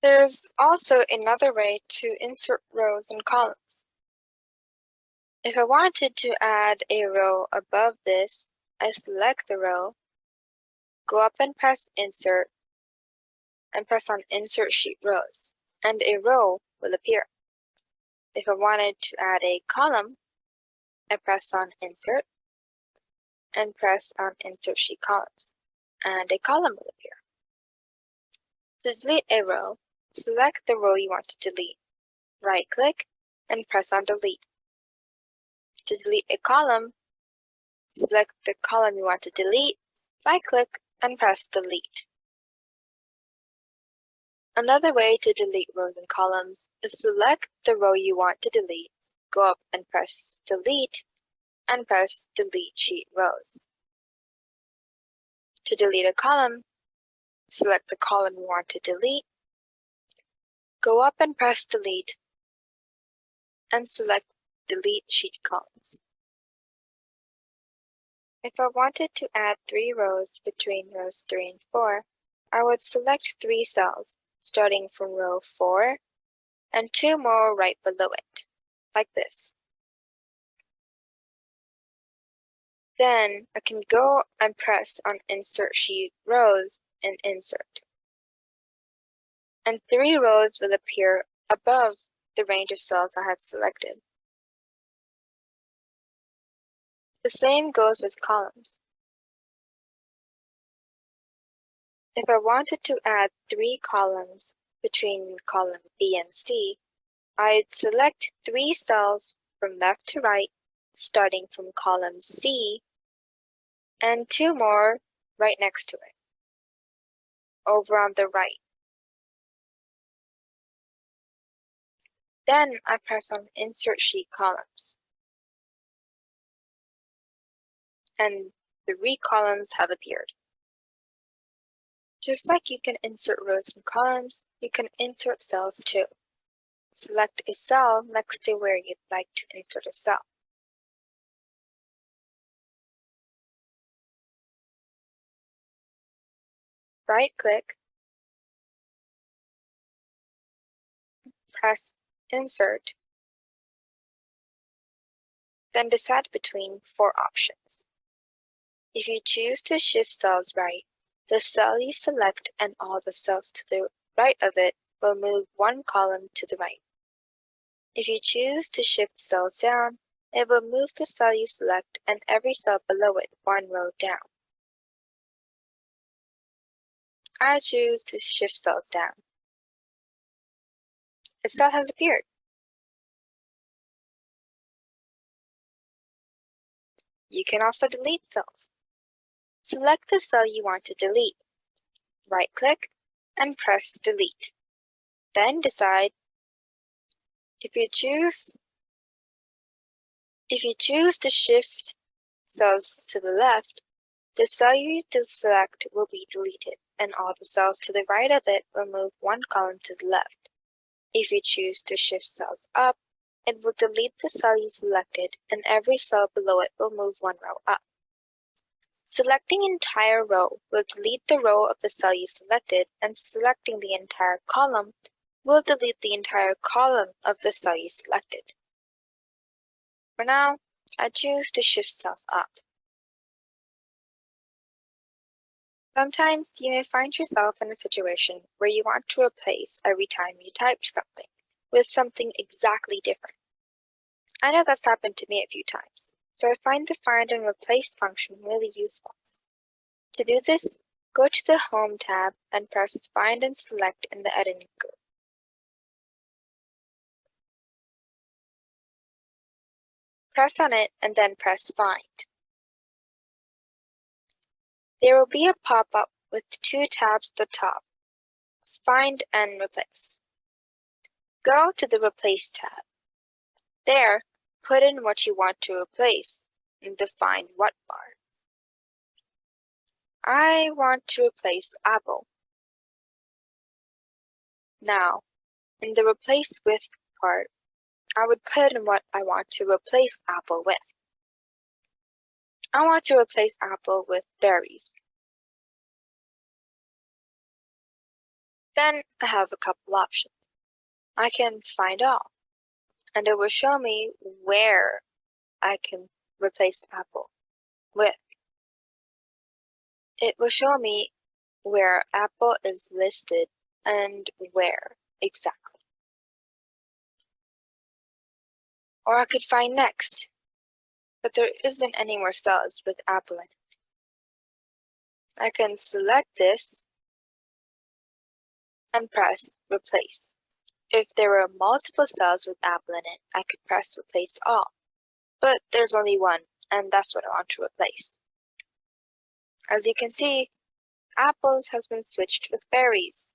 There's also another way to insert rows and columns. If I wanted to add a row above this, I select the row, go up and press Insert, and press on Insert Sheet Rows, and a row will appear. If I wanted to add a column, I press on Insert, and press on Insert Sheet Columns, and a column will appear. To delete a row, select the row you want to delete, right-click, and press on Delete. To delete a column, select the column you want to delete, right-click, and press Delete. Another way to delete rows and columns is select the row you want to delete, go up and press Delete, and press Delete Sheet Rows. To delete a column, select the column you want to delete, go up and press Delete, and select Delete Sheet Columns. If I wanted to add 3 rows between rows 3 and 4, I would select 3 cells, starting from row 4, and 2 more right below it, like this. Then I can go and press on Insert Sheet Rows and Insert. And 3 rows will appear above the range of cells I have selected. The same goes with columns. If I wanted to add 3 columns between column B and C, I'd select 3 cells from left to right, starting from column C, and 2 more right next to it, over on the right. Then I press on Insert Sheet Columns, and 3 columns have appeared. Just like you can insert rows and columns, you can insert cells too. Select a cell next to where you'd like to insert a cell. Right-click, press Insert, then decide between 4 options. If you choose to shift cells right, the cell you select and all the cells to the right of it will move 1 column to the right. If you choose to shift cells down, it will move the cell you select and every cell below it 1 row down. I choose to shift cells down. A cell has appeared. You can also delete cells. Select the cell you want to delete. Right-click and press Delete. Then decide if you choose to shift cells to the left, the cell you select will be deleted, and all the cells to the right of it will move 1 column to the left. If you choose to shift cells up, it will delete the cell you selected, and every cell below it will move 1 row up. Selecting entire row will delete the row of the cell you selected, and selecting the entire column will delete the entire column of the cell you selected. For now, I choose to shift cells up. Sometimes you may find yourself in a situation where you want to replace every time you typed something with something exactly different. I know that's happened to me a few times, so I find the Find and Replace function really useful. To do this, go to the Home tab and press Find and Select in the Editing group. Press on it and then press Find. There will be a pop-up with 2 tabs at the top, Find and Replace. Go to the Replace tab. There, put in what you want to replace in the Find What bar. I want to replace Apple. Now, in the Replace With part, I would put in what I want to replace Apple with. I want to replace Apple with berries. Then I have a couple options. I can find all, and it will show me where I can replace apple with. It will show me where apple is listed and where exactly. Or I could find next, but there isn't any more cells with apple in it. I can select this and press replace. If there were multiple cells with apple in it, I could press replace all. But there's only one, and that's what I want to replace. As you can see, apples has been switched with berries.